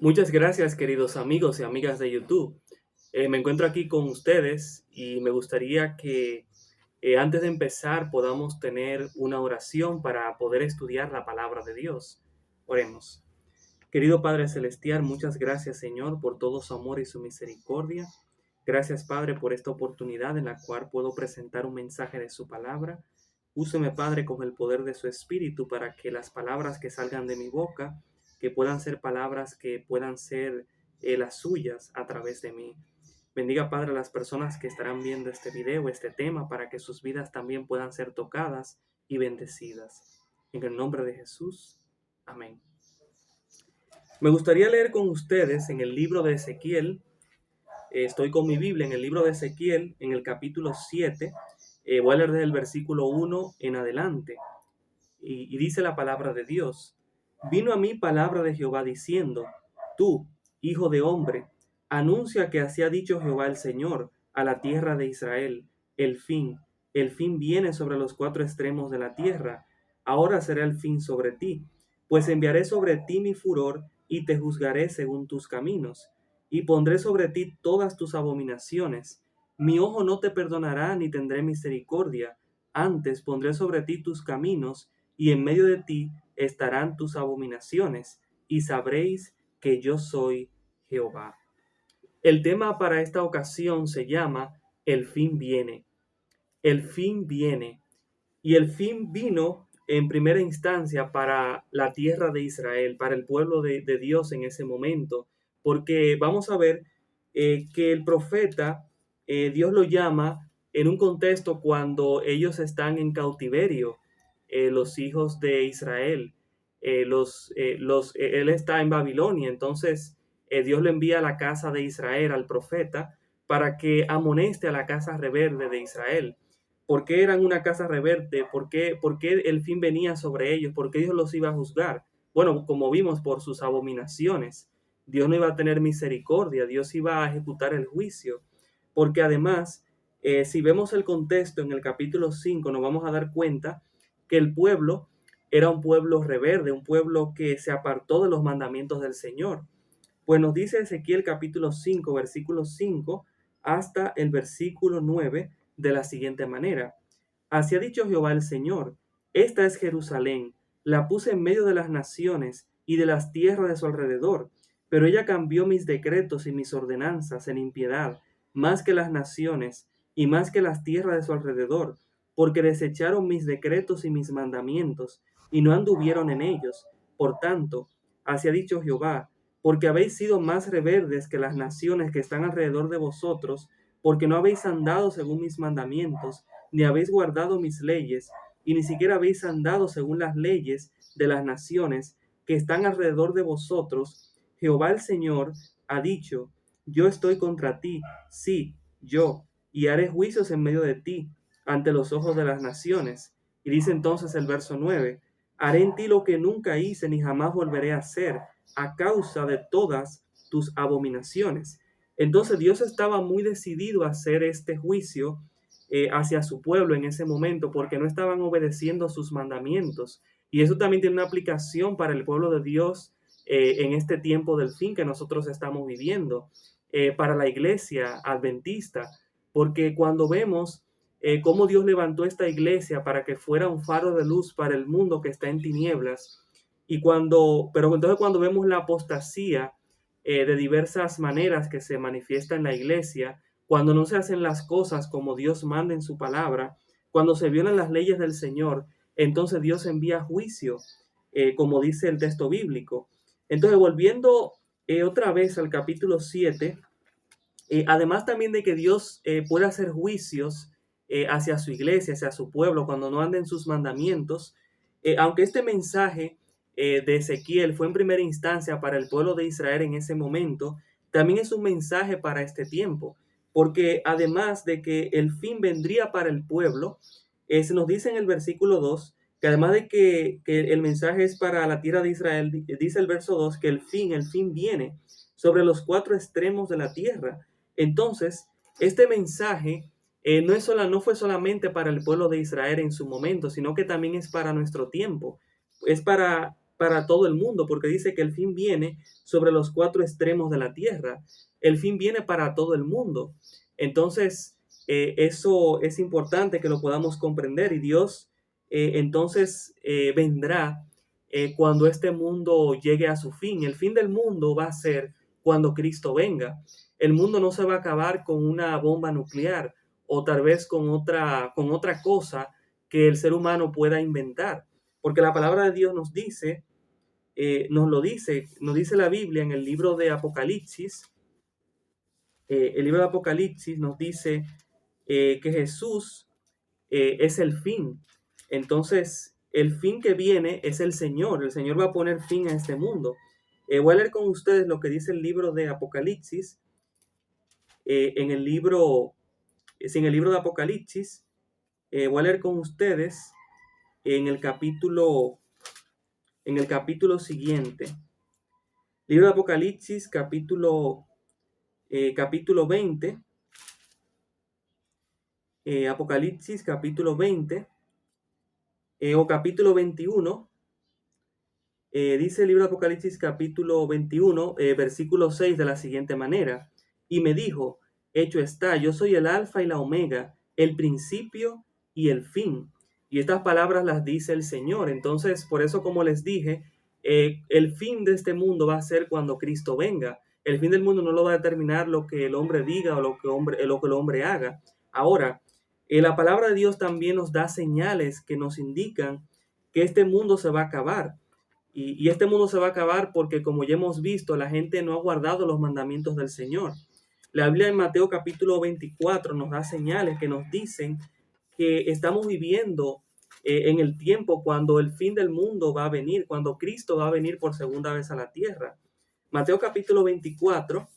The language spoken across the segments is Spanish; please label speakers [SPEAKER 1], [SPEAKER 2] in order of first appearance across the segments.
[SPEAKER 1] Muchas gracias, queridos amigos y amigas de YouTube. Me encuentro aquí con ustedes y me gustaría que antes de empezar podamos tener una oración para poder estudiar la palabra de Dios. Oremos. Querido Padre Celestial, muchas gracias, Señor, por todo su amor y su misericordia. Gracias, Padre, por esta oportunidad en la cual puedo presentar un mensaje de su palabra. Úseme, Padre, con el poder de su Espíritu para que las palabras que salgan de mi boca, que puedan ser palabras que puedan ser las suyas a través de mí. Bendiga, Padre, a las personas que estarán viendo este video, este tema, para que sus vidas también puedan ser tocadas y bendecidas. En el nombre de Jesús. Amén. Me gustaría leer con ustedes en el libro de Ezequiel. Estoy con mi Biblia en el libro de Ezequiel, en el capítulo 7. Voy a leer desde el versículo 1 en adelante. Y dice la palabra de Dios: Vino a mí palabra de Jehová diciendo: Tú, hijo de hombre, anuncia que así ha dicho Jehová el Señor a la tierra de Israel: el fin viene sobre los cuatro extremos de la tierra. Ahora será el fin sobre ti, pues enviaré sobre ti mi furor y te juzgaré según tus caminos, y pondré sobre ti todas tus abominaciones. Mi ojo no te perdonará ni tendré misericordia, antes pondré sobre ti tus caminos, y en medio de ti estarán tus abominaciones, y sabréis que yo soy Jehová. El tema para esta ocasión se llama El fin viene. El fin viene. Y el fin vino en primera instancia para la tierra de Israel, para el pueblo de Dios en ese momento, porque vamos a ver que el profeta, Dios lo llama en un contexto cuando ellos están en cautiverio, los hijos de Israel, él está en Babilonia. Entonces Dios le envía a la casa de Israel al profeta para que amoneste a la casa rebelde de Israel. ¿Por qué eran una casa rebelde? ¿Por qué el fin venía sobre ellos? ¿Por qué Dios los iba a juzgar? Bueno, como vimos, por sus abominaciones. Dios no iba a tener misericordia, Dios iba a ejecutar el juicio. Porque además, si vemos el contexto en el capítulo 5, nos vamos a dar cuenta que el pueblo era un pueblo rebelde, un pueblo que se apartó de los mandamientos del Señor. Pues nos dice Ezequiel capítulo 5, versículo 5 hasta el versículo 9 de la siguiente manera: Así ha dicho Jehová el Señor: Esta es Jerusalén, la puse en medio de las naciones y de las tierras de su alrededor, pero ella cambió mis decretos y mis ordenanzas en impiedad, más que las naciones y más que las tierras de su alrededor, porque desecharon mis decretos y mis mandamientos, y no anduvieron en ellos. Por tanto, así ha dicho Jehová: porque habéis sido más rebeldes que las naciones que están alrededor de vosotros, porque no habéis andado según mis mandamientos, ni habéis guardado mis leyes, y ni siquiera habéis andado según las leyes de las naciones que están alrededor de vosotros. Jehová el Señor ha dicho: Yo estoy contra ti, sí, yo, y haré juicios en medio de ti, ante los ojos de las naciones. Y dice entonces el verso 9: Haré en ti lo que nunca hice ni jamás volveré a hacer, a causa de todas tus abominaciones. Entonces Dios estaba muy decidido a hacer este juicio hacia su pueblo en ese momento, porque no estaban obedeciendo sus mandamientos. Y eso también tiene una aplicación para el pueblo de Dios en este tiempo del fin que nosotros estamos viviendo, para la iglesia adventista, porque cuando vemos cómo Dios levantó esta iglesia para que fuera un faro de luz para el mundo que está en tinieblas, pero entonces cuando vemos la apostasía de diversas maneras que se manifiesta en la iglesia, cuando no se hacen las cosas como Dios manda en su palabra, cuando se violan las leyes del Señor, entonces Dios envía juicio, como dice el texto bíblico. Entonces, volviendo otra vez al capítulo 7, además también de que Dios puede hacer juicios hacia su iglesia, hacia su pueblo, cuando no anda en sus mandamientos, aunque este mensaje de Ezequiel fue en primera instancia para el pueblo de Israel en ese momento, también es un mensaje para este tiempo, porque además de que el fin vendría para el pueblo, se nos dice en el versículo 2 que además de que el mensaje es para la tierra de Israel, dice el verso 2 que el fin viene sobre los cuatro extremos de la tierra. Entonces, este mensaje no fue solamente para el pueblo de Israel en su momento, sino que también es para nuestro tiempo. Es para para todo el mundo, porque dice que el fin viene sobre los cuatro extremos de la tierra. El fin viene para todo el mundo. Entonces, eso es importante que lo podamos comprender y Dios entonces vendrá cuando este mundo llegue a su fin. El fin del mundo va a ser cuando Cristo venga. El mundo no se va a acabar con una bomba nuclear o tal vez con otra cosa que el ser humano pueda inventar. Porque la palabra de Dios nos dice, nos dice la Biblia en el libro de Apocalipsis. El libro de Apocalipsis nos dice que Jesús es el fin. Entonces, el fin que viene es el Señor. El Señor va a poner fin a este mundo. Voy a leer con ustedes lo que dice el libro de Apocalipsis. En el libro, en el libro de Apocalipsis, voy a leer con ustedes en el capítulo siguiente. Libro de Apocalipsis, capítulo 20. Apocalipsis, capítulo 20, o capítulo 21. Dice el libro de Apocalipsis capítulo 21, versículo 6 de la siguiente manera. Y me dijo, hecho está, yo soy el alfa y la omega, el principio y el fin. Y estas palabras las dice el Señor. Entonces, por eso, como les dije, el fin de este mundo va a ser cuando Cristo venga. El fin del mundo no lo va a determinar lo que el hombre diga o lo que el hombre haga. Ahora, la palabra de Dios también nos da señales que nos indican que este mundo se va a acabar. Y este mundo se va a acabar porque, como ya hemos visto, la gente no ha guardado los mandamientos del Señor. La Biblia en Mateo capítulo 24 nos da señales que nos dicen que estamos viviendo en el tiempo cuando el fin del mundo va a venir, cuando Cristo va a venir por segunda vez a la tierra. Mateo capítulo 24,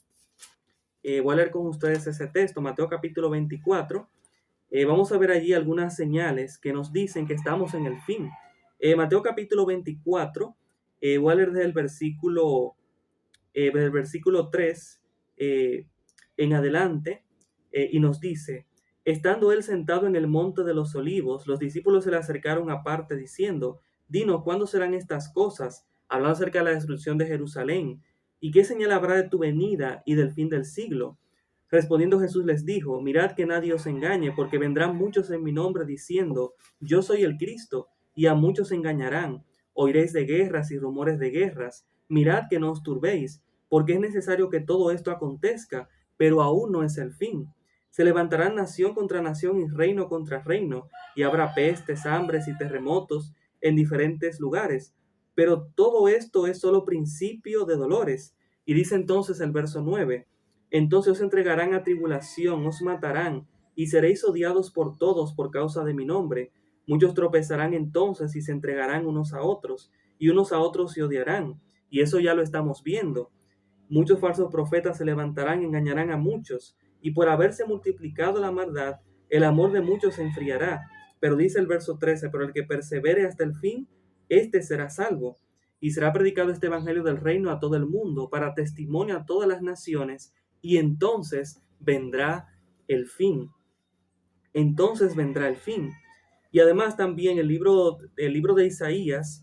[SPEAKER 1] voy a leer con ustedes ese texto, Mateo capítulo 24. Vamos a ver allí algunas señales que nos dicen que estamos en el fin. Mateo capítulo 24, voy a leer del versículo 3 en adelante, y nos dice, estando él sentado en el monte de los olivos, los discípulos se le acercaron aparte diciendo, dinos, ¿cuándo serán estas cosas? Hablando acerca de la destrucción de Jerusalén, ¿y qué señal habrá de tu venida y del fin del siglo? Respondiendo Jesús les dijo, mirad que nadie os engañe, porque vendrán muchos en mi nombre diciendo, yo soy el Cristo, y a muchos engañarán. Oiréis de guerras y rumores de guerras. Mirad que no os turbéis, porque es necesario que todo esto acontezca, pero aún no es el fin. Se levantarán nación contra nación y reino contra reino, y habrá pestes, hambres y terremotos en diferentes lugares. Pero todo esto es solo principio de dolores. Y dice entonces el verso 9, entonces os entregarán a tribulación, os matarán, y seréis odiados por todos por causa de mi nombre. Muchos tropezarán entonces y se entregarán unos a otros, y unos a otros se odiarán. Y eso ya lo estamos viendo. Muchos falsos profetas se levantarán y engañarán a muchos, y por haberse multiplicado la maldad, el amor de muchos se enfriará. Pero dice el verso 13, pero el que persevere hasta el fin, éste será salvo. Y será predicado este evangelio del reino a todo el mundo, para testimonio a todas las naciones, y entonces vendrá el fin. Entonces vendrá el fin. Y además también el libro de Isaías,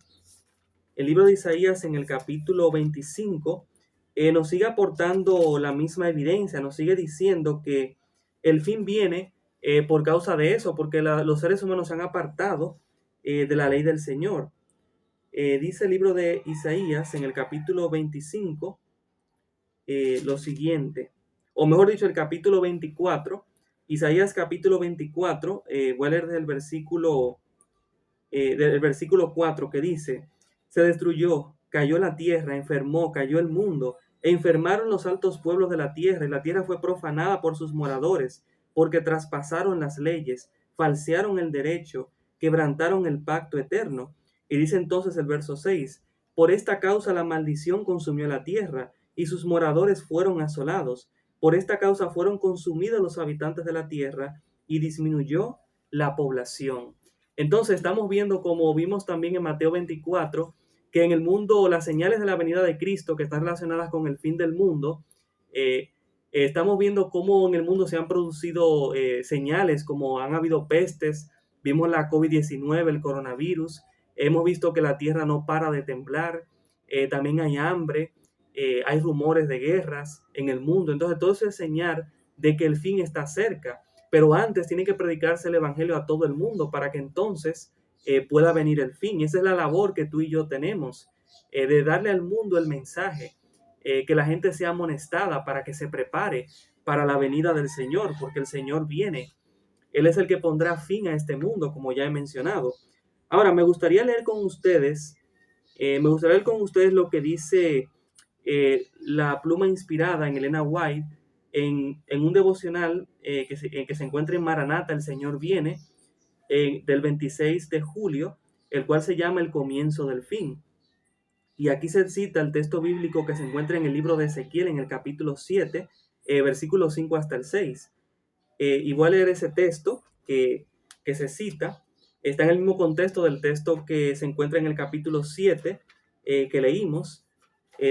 [SPEAKER 1] en el capítulo 25, nos sigue aportando la misma evidencia, nos sigue diciendo que el fin viene por causa de eso, porque los seres humanos se han apartado de la ley del Señor. Dice el libro de Isaías en el capítulo 25 lo siguiente, o mejor dicho, el capítulo 24, Isaías capítulo 24, voy a leer del versículo 4 que dice, se destruyó, cayó la tierra, enfermó, cayó el mundo, e enfermaron los altos pueblos de la tierra, y la tierra fue profanada por sus moradores, porque traspasaron las leyes, falsearon el derecho, quebrantaron el pacto eterno. Y dice entonces el verso 6, por esta causa la maldición consumió la tierra, y sus moradores fueron asolados. Por esta causa fueron consumidos los habitantes de la tierra, y disminuyó la población. Entonces estamos viendo, como vimos también en Mateo 24, que en el mundo las señales de la venida de Cristo que están relacionadas con el fin del mundo, estamos viendo cómo en el mundo se han producido señales, como han habido pestes, vimos la COVID-19, el coronavirus, Hemos visto que la tierra no para de temblar, también hay hambre, hay rumores de guerras en el mundo. Entonces todo eso es señal de que el fin está cerca. Pero antes tiene que predicarse el evangelio a todo el mundo para que entonces pueda venir el fin. Y esa es la labor que tú y yo tenemos, de darle al mundo el mensaje, que la gente sea amonestada para que se prepare para la venida del Señor, porque el Señor viene. Él es el que pondrá fin a este mundo, como ya he mencionado. Ahora, me gustaría leer con ustedes lo que dice la pluma inspirada en Elena White en un devocional que se encuentra en Maranata, el Señor viene, del 26 de julio, el cual se llama El comienzo del fin. Y aquí se cita el texto bíblico que se encuentra en el libro de Ezequiel, en el capítulo 7, versículos 5 hasta el 6. Y voy a leer ese texto que se cita. Está en el mismo contexto del texto que se encuentra en el capítulo 7 que leímos.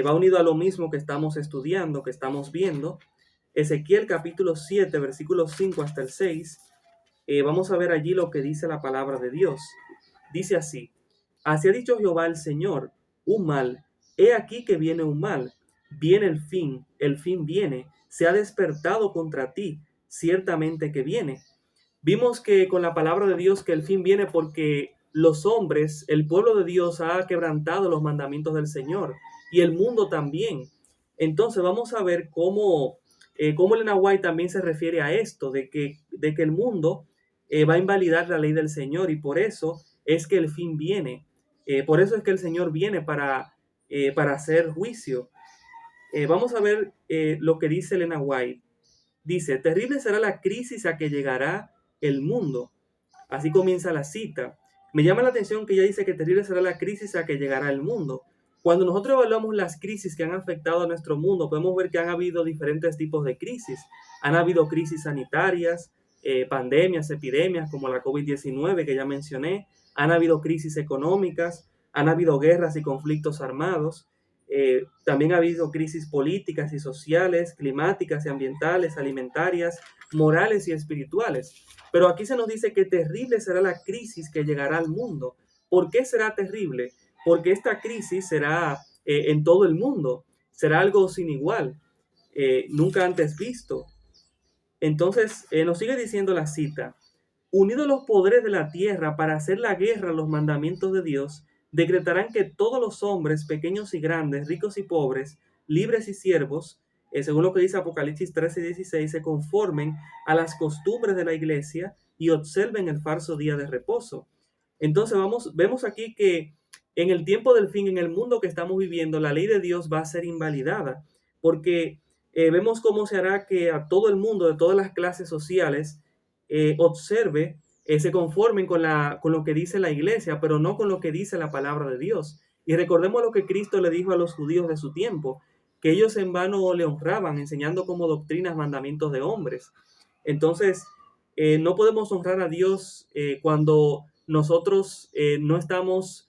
[SPEAKER 1] Va unido a lo mismo que estamos estudiando, que estamos viendo. Ezequiel capítulo 7, versículos 5 hasta el 6. Vamos a ver allí lo que dice la palabra de Dios. Dice así: Así ha dicho Jehová el Señor, un mal, he aquí que viene un mal, viene el fin viene, se ha despertado contra ti, ciertamente que viene. Vimos que con la palabra de Dios que el fin viene porque los hombres, el pueblo de Dios ha quebrantado los mandamientos del Señor y el mundo también. Entonces vamos a ver cómo Elena White también se refiere a esto, de que el mundo va a invalidar la ley del Señor y por eso es que el fin viene. Por eso es que el Señor viene para hacer juicio. Vamos a ver lo que dice Elena White. Dice: terrible será la crisis a que llegará el mundo. Así comienza la cita. Me llama la atención que ella dice que terrible será la crisis a que llegará el mundo. Cuando nosotros evaluamos las crisis que han afectado a nuestro mundo, podemos ver que han habido diferentes tipos de crisis. Han habido crisis sanitarias, pandemias, epidemias como la COVID-19 que ya mencioné. Han habido crisis económicas, han habido guerras y conflictos armados. También ha habido crisis políticas y sociales, climáticas y ambientales, alimentarias, morales y espirituales. Pero aquí se nos dice que terrible será la crisis que llegará al mundo. ¿Por qué será terrible? Porque esta crisis será en todo el mundo, será algo sin igual, nunca antes visto. Entonces nos sigue diciendo la cita: unidos los poderes de la tierra para hacer la guerra a los mandamientos de Dios, decretarán que todos los hombres, pequeños y grandes, ricos y pobres, libres y siervos, según lo que dice Apocalipsis 13 y 16, se conformen a las costumbres de la iglesia y observen el falso día de reposo. Entonces vemos aquí que en el tiempo del fin, en el mundo que estamos viviendo, la ley de Dios va a ser invalidada, porque vemos cómo se hará que a todo el mundo, de todas las clases sociales, se conformen con lo que dice la iglesia, pero no con lo que dice la palabra de Dios. Y recordemos lo que Cristo le dijo a los judíos de su tiempo, que ellos en vano le honraban, enseñando como doctrinas mandamientos de hombres. Entonces, no podemos honrar a Dios cuando nosotros no estamos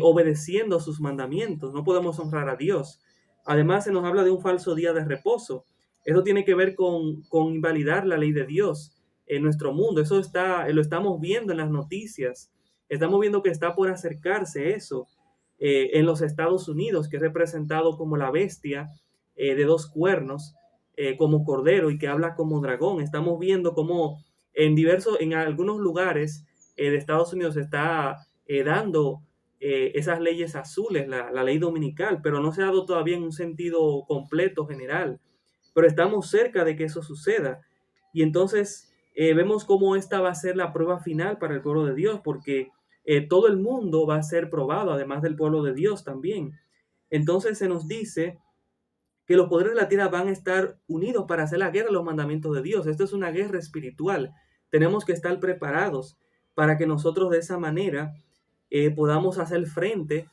[SPEAKER 1] obedeciendo sus mandamientos. No podemos honrar a Dios. Además, se nos habla de un falso día de reposo. Eso tiene que ver con invalidar la ley de Dios en nuestro mundo. Eso lo estamos viendo en las noticias. Estamos viendo que está por acercarse eso en los Estados Unidos, que es representado como la bestia de dos cuernos, como cordero y que habla como dragón. Estamos viendo cómo en algunos lugares de Estados Unidos se está dando esas leyes azules, la ley dominical, pero no se ha dado todavía en un sentido completo, general. Pero estamos cerca de que eso suceda. Y entonces vemos cómo esta va a ser la prueba final para el pueblo de Dios, porque todo el mundo va a ser probado, además del pueblo de Dios también. Entonces se nos dice que los poderes de la tierra van a estar unidos para hacer la guerra a los mandamientos de Dios. Esto es una guerra espiritual. Tenemos que estar preparados para que nosotros de esa manera podamos hacer frente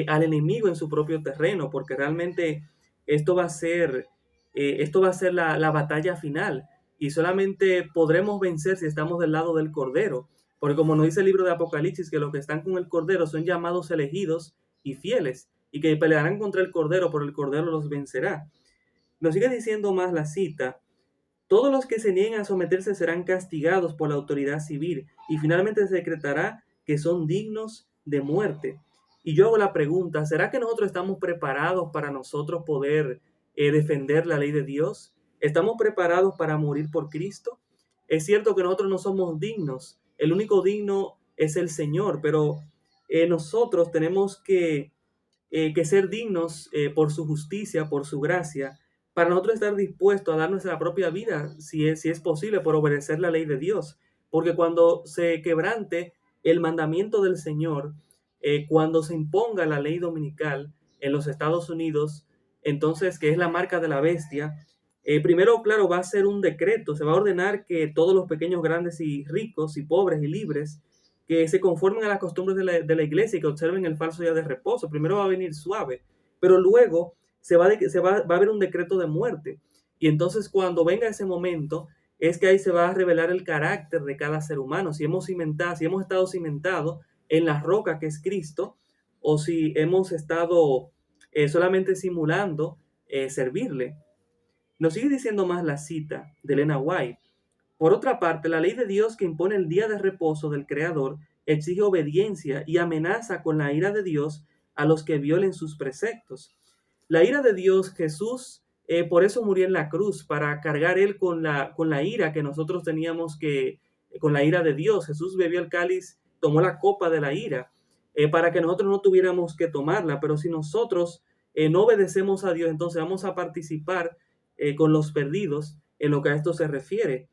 [SPEAKER 1] al enemigo en su propio terreno, porque realmente esto va a ser, la batalla final y solamente podremos vencer si estamos del lado del Cordero, porque como nos dice el libro de Apocalipsis, que los que están con el Cordero son llamados elegidos y fieles, y que pelearán contra el Cordero, pero el Cordero los vencerá. Nos sigue diciendo más la cita: todos los que se nieguen a someterse serán castigados por la autoridad civil, y finalmente se decretará que son dignos de muerte. Y yo hago la pregunta, ¿será que nosotros estamos preparados para nosotros poder defender la ley de Dios? ¿Estamos preparados para morir por Cristo? Es cierto que nosotros no somos dignos, el único digno es el Señor, pero nosotros tenemos que ser dignos por su justicia, por su gracia, para nosotros estar dispuestos a dar nuestra propia vida, si es posible, por obedecer la ley de Dios. Porque cuando se quebrante el mandamiento del Señor, cuando se imponga la ley dominical en los Estados Unidos, entonces, que es la marca de la bestia, primero, claro, va a ser un decreto, se va a ordenar que todos los pequeños, grandes y ricos y pobres y libres que se conformen a las costumbres de la iglesia y que observen el falso día de reposo. Primero va a venir suave, pero luego va a haber un decreto de muerte. Y entonces cuando venga ese momento, es que ahí se va a revelar el carácter de cada ser humano. Si hemos estado cimentados en la roca que es Cristo, o si hemos estado solamente simulando servirle. Nos sigue diciendo más la cita de Elena White. Por otra parte, la ley de Dios que impone el día de reposo del Creador exige obediencia y amenaza con la ira de Dios a los que violen sus preceptos. La ira de Dios, Jesús, por eso murió en la cruz, para cargar él con la ira que nosotros teníamos con la ira de Dios. Jesús bebió el cáliz, tomó la copa de la ira, para que nosotros no tuviéramos que tomarla, pero si nosotros no obedecemos a Dios, entonces vamos a participar con los perdidos en lo que a esto se refiere.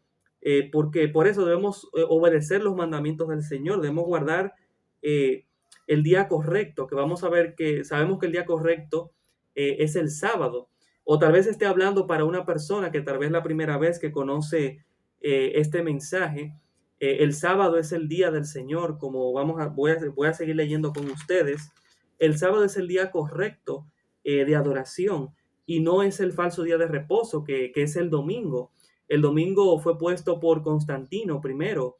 [SPEAKER 1] Porque por eso debemos obedecer los mandamientos del Señor, debemos guardar el día correcto, que vamos a ver que sabemos que el día correcto es el sábado, o tal vez esté hablando para una persona que tal vez la primera vez que conoce este mensaje. El sábado es el día del Señor, como voy a seguir leyendo con ustedes. El sábado es el día correcto de adoración y no es el falso día de reposo que es el domingo. El domingo fue puesto por Constantino primero,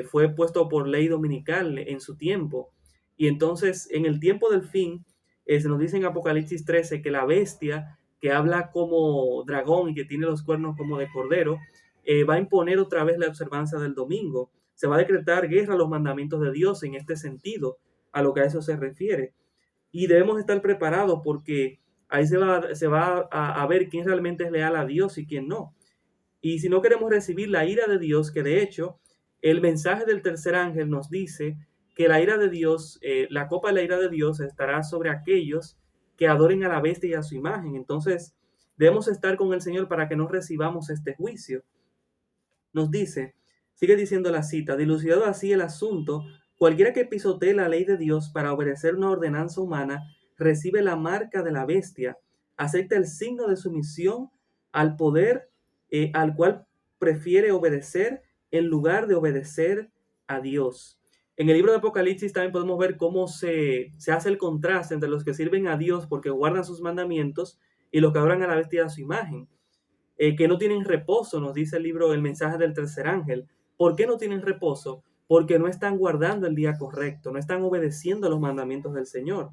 [SPEAKER 1] fue puesto por ley dominical en su tiempo. Y entonces, en el tiempo del fin, se nos dice en Apocalipsis 13 que la bestia, que habla como dragón y que tiene los cuernos como de cordero, va a imponer otra vez la observancia del domingo. Se va a decretar guerra a los mandamientos de Dios en este sentido, a lo que a eso se refiere. Y debemos estar preparados porque ahí se va a ver quién realmente es leal a Dios y quién no. Y si no queremos recibir la ira de Dios, que de hecho el mensaje del tercer ángel nos dice que la ira de Dios, la copa de la ira de Dios estará sobre aquellos que adoren a la bestia y a su imagen. Entonces debemos estar con el Señor para que no recibamos este juicio. Nos dice, sigue diciendo la cita, dilucidado así el asunto, cualquiera que pisotee la ley de Dios para obedecer una ordenanza humana, recibe la marca de la bestia, acepta el signo de sumisión al poder al cual prefiere obedecer en lugar de obedecer a Dios. En el libro de Apocalipsis también podemos ver cómo se hace el contraste entre los que sirven a Dios porque guardan sus mandamientos y los que adoran a la bestia y a su imagen. Que no tienen reposo, nos dice el libro, el mensaje del tercer ángel. ¿Por qué no tienen reposo? Porque no están guardando el día correcto, no están obedeciendo los mandamientos del Señor.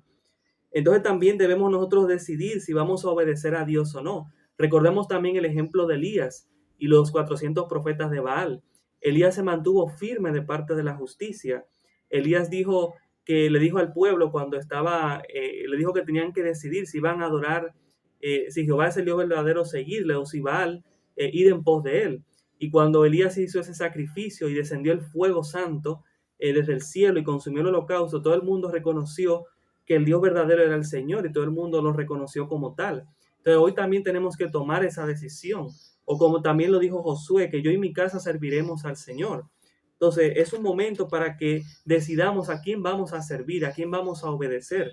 [SPEAKER 1] Entonces también debemos nosotros decidir si vamos a obedecer a Dios o no. Recordemos también el ejemplo de Elías y los 400 profetas de Baal. Elías se mantuvo firme de parte de la justicia. Elías dijo que le dijo al pueblo cuando le dijo que tenían que decidir si van a adorar, si Jehová es el Dios verdadero, seguirle, o si Baal, ir en pos de él. Y cuando Elías hizo ese sacrificio y descendió el fuego santo desde el cielo y consumió el holocausto, todo el mundo reconoció que el Dios verdadero era el Señor y todo el mundo lo reconoció como tal. Entonces hoy también tenemos que tomar esa decisión, o como también lo dijo Josué, que yo y mi casa serviremos al Señor. Entonces es un momento para que decidamos a quién vamos a servir, a quién vamos a obedecer.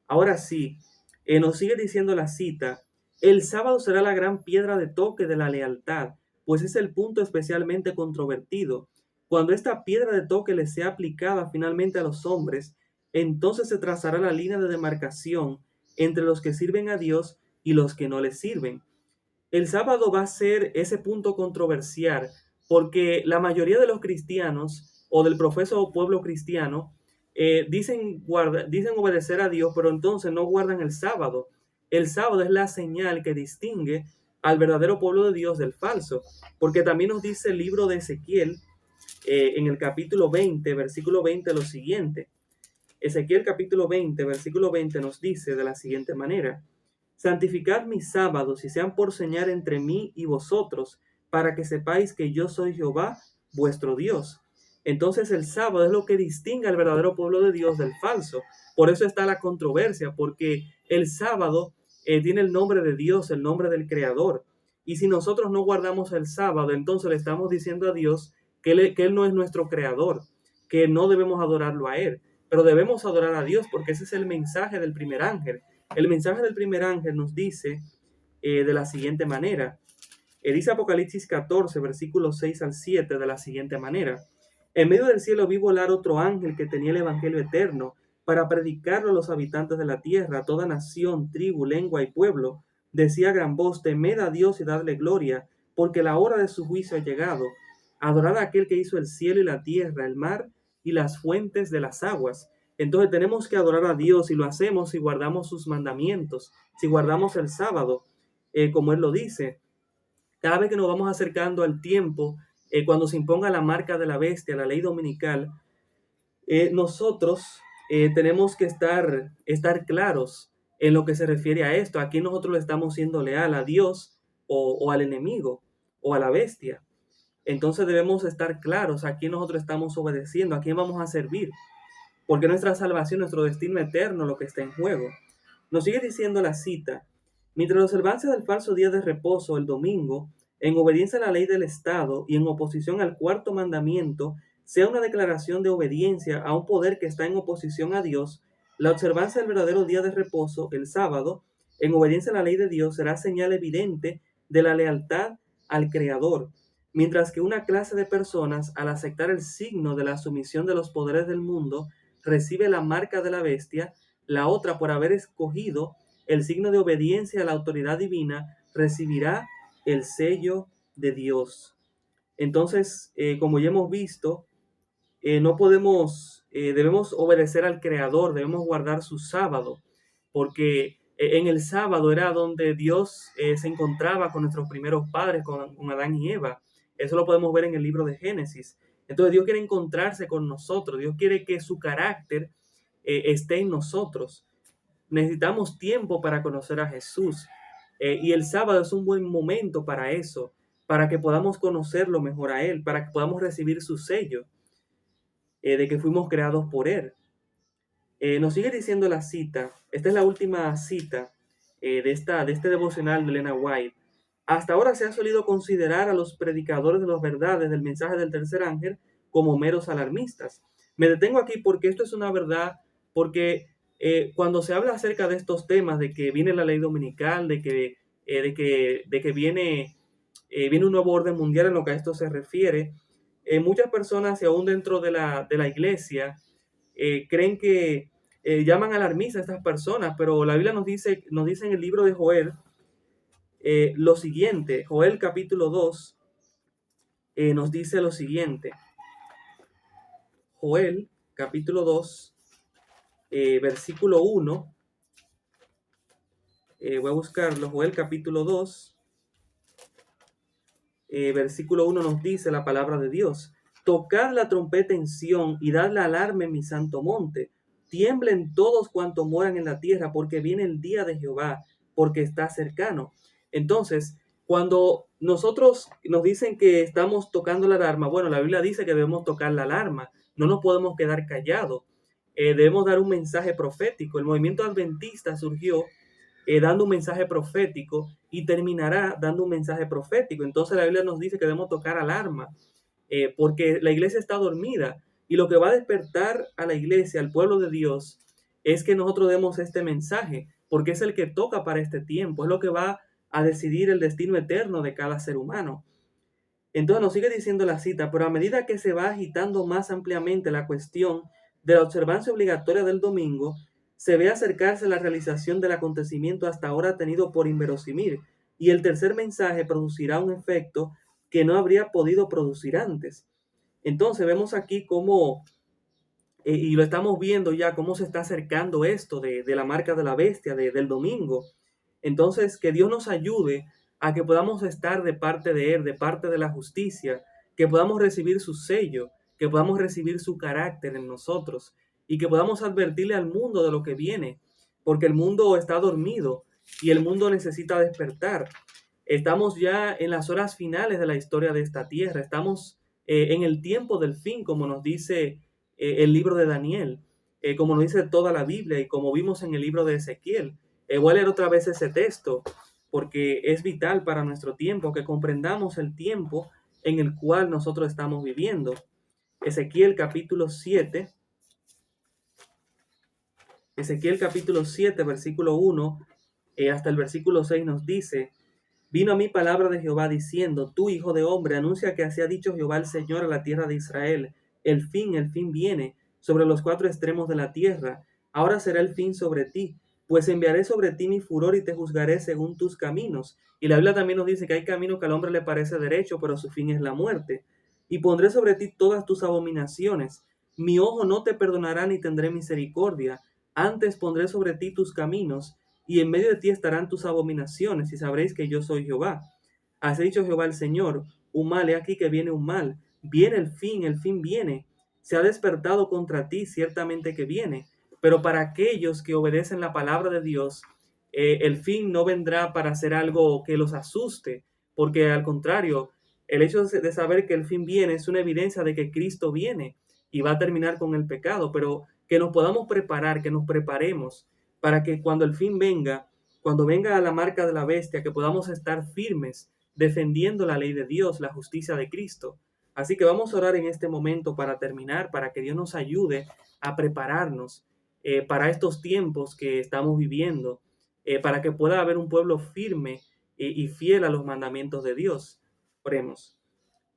[SPEAKER 1] Ahora sí, nos sigue diciendo la cita, el sábado será la gran piedra de toque de la lealtad, pues es el punto especialmente controvertido. Cuando esta piedra de toque le sea aplicada finalmente a los hombres, entonces se trazará la línea de demarcación entre los que sirven a Dios y los que no le sirven. El sábado va a ser ese punto controversial porque la mayoría de los cristianos o del profeso pueblo cristiano dicen obedecer a Dios, pero entonces no guardan el sábado. El sábado es la señal que distingue al verdadero pueblo de Dios del falso, porque también nos dice el libro de Ezequiel, en el capítulo 20, versículo 20, lo siguiente. Ezequiel capítulo 20, versículo 20 nos dice de la siguiente manera: santificad mis sábados y sean por señal entre mí y vosotros, para que sepáis que yo soy Jehová, vuestro Dios. Entonces el sábado es lo que distingue al verdadero pueblo de Dios del falso. Por eso está la controversia, porque el sábado tiene el nombre de Dios, el nombre del Creador. Y si nosotros no guardamos el sábado, entonces le estamos diciendo a Dios que Él no es nuestro Creador, que no debemos adorarlo a Él, pero debemos adorar a Dios, porque ese es el mensaje del primer ángel. El mensaje del primer ángel nos dice de la siguiente manera. Dice Apocalipsis 14, versículos 6 al 7, de la siguiente manera: en medio del cielo vi volar otro ángel que tenía el evangelio eterno para predicarlo a los habitantes de la tierra, a toda nación, tribu, lengua y pueblo. Decía a gran voz: temed a Dios y dadle gloria, porque la hora de su juicio ha llegado. Adorad a aquel que hizo el cielo y la tierra, el mar y las fuentes de las aguas. Entonces tenemos que adorar a Dios, y lo hacemos si guardamos sus mandamientos, si guardamos el sábado, como Él lo dice. Cada vez que nos vamos acercando al tiempo, cuando se imponga la marca de la bestia, la ley dominical, nosotros tenemos que estar claros en lo que se refiere a esto. Aquí nosotros le estamos siendo leal a Dios o al enemigo o a la bestia. Entonces debemos estar claros a quién nosotros estamos obedeciendo, a quién vamos a servir, porque nuestra salvación, nuestro destino eterno, lo que está en juego. Nos sigue diciendo la cita: mientras la observancia del falso día de reposo, el domingo, en obediencia a la ley del Estado y en oposición al cuarto mandamiento, sea una declaración de obediencia a un poder que está en oposición a Dios, la observancia del verdadero día de reposo, el sábado, en obediencia a la ley de Dios, será señal evidente de la lealtad al Creador, mientras que una clase de personas, al aceptar el signo de la sumisión de los poderes del mundo, recibe la marca de la bestia. La otra, por haber escogido el signo de obediencia a la autoridad divina, recibirá el sello de Dios. Entonces, como ya hemos visto, no podemos, debemos obedecer al Creador, debemos guardar su sábado, porque en el sábado era donde Dios se encontraba con nuestros primeros padres, con Adán y Eva. Eso lo podemos ver en el libro de Génesis. Entonces Dios quiere encontrarse con nosotros, Dios quiere que su carácter esté en nosotros. Necesitamos tiempo para conocer a Jesús, y el sábado es un buen momento para eso, para que podamos conocerlo mejor a Él, para que podamos recibir su sello de que fuimos creados por Él. Nos sigue diciendo la cita, esta es la última cita de este devocional de Elena White. Hasta ahora se ha solido considerar a los predicadores de las verdades del mensaje del tercer ángel como meros alarmistas. Me detengo aquí porque esto es una verdad, porque cuando se habla acerca de estos temas, de que viene la ley dominical, de que viene un nuevo orden mundial en lo que a esto se refiere, muchas personas, y aún dentro de la iglesia, creen que llaman alarmistas a estas personas, pero la Biblia nos dice en el libro de Joel lo siguiente. Joel capítulo 2 nos dice lo siguiente. Joel capítulo 2, versículo 1. Voy a buscarlo. Joel capítulo 2, versículo 1 nos dice la palabra de Dios: tocad la trompeta en Sión y dad la alarma en mi santo monte. Tiemblen todos cuantos moran en la tierra, porque viene el día de Jehová, porque está cercano. Entonces, cuando nosotros nos dicen que estamos tocando la alarma, bueno, la Biblia dice que debemos tocar la alarma, no nos podemos quedar callados, debemos dar un mensaje profético. El movimiento adventista surgió dando un mensaje profético y terminará dando un mensaje profético. Entonces la Biblia nos dice que debemos tocar alarma, porque la iglesia está dormida, y lo que va a despertar a la iglesia, al pueblo de Dios, es que nosotros demos este mensaje, porque es el que toca para este tiempo, es lo que va a decidir el destino eterno de cada ser humano. Entonces nos sigue diciendo la cita: pero a medida que se va agitando más ampliamente la cuestión de la observancia obligatoria del domingo, se ve acercarse la realización del acontecimiento hasta ahora tenido por inverosímil, y el tercer mensaje producirá un efecto que no habría podido producir antes. Entonces vemos aquí cómo, y lo estamos viendo ya, cómo se está acercando esto de la marca de la bestia, del domingo. Entonces, que Dios nos ayude a que podamos estar de parte de Él, de parte de la justicia, que podamos recibir su sello, que podamos recibir su carácter en nosotros y que podamos advertirle al mundo de lo que viene, porque el mundo está dormido y el mundo necesita despertar. Estamos ya en las horas finales de la historia de esta tierra, estamos en el tiempo del fin, como nos dice el libro de Daniel, como nos dice toda la Biblia y como vimos en el libro de Ezequiel. Voy a leer otra vez ese texto porque es vital para nuestro tiempo que comprendamos el tiempo en el cual nosotros estamos viviendo. Ezequiel capítulo 7, Ezequiel capítulo 7, versículo 1 hasta el versículo 6 nos dice: Vino a mí palabra de Jehová diciendo: Tú, hijo de hombre, anuncia que así ha dicho Jehová el Señor a la tierra de Israel: el fin viene sobre los cuatro extremos de la tierra. Ahora será el fin sobre ti, pues enviaré sobre ti mi furor y te juzgaré según tus caminos. Y la Biblia también nos dice que hay camino que al hombre le parece derecho, pero su fin es la muerte. Y pondré sobre ti todas tus abominaciones. Mi ojo no te perdonará ni tendré misericordia. Antes pondré sobre ti tus caminos, y en medio de ti estarán tus abominaciones, y sabréis que yo soy Jehová. Así ha dicho Jehová el Señor: un mal, he aquí que viene un mal, viene el fin viene, se ha despertado contra ti, ciertamente que viene. Pero para aquellos que obedecen la palabra de Dios, el fin no vendrá para hacer algo que los asuste, porque al contrario, el hecho de saber que el fin viene es una evidencia de que Cristo viene y va a terminar con el pecado, pero que nos podamos preparar, que nos preparemos para que cuando el fin venga, cuando venga a la marca de la bestia, que podamos estar firmes defendiendo la ley de Dios, la justicia de Cristo. Así que vamos a orar en este momento para terminar, para que Dios nos ayude a prepararnos para estos tiempos que estamos viviendo, para que pueda haber un pueblo firme y fiel a los mandamientos de Dios. Oremos.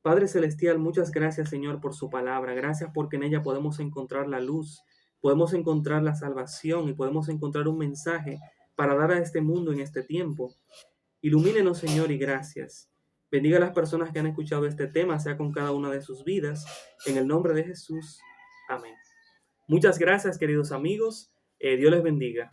[SPEAKER 1] Padre Celestial, muchas gracias, Señor, por su palabra. Gracias porque en ella podemos encontrar la luz, podemos encontrar la salvación y podemos encontrar un mensaje para dar a este mundo en este tiempo. Ilumínenos, Señor, y gracias. Bendiga a las personas que han escuchado este tema, sea con cada una de sus vidas. En el nombre de Jesús. Amén. Muchas gracias, queridos amigos. Dios les bendiga.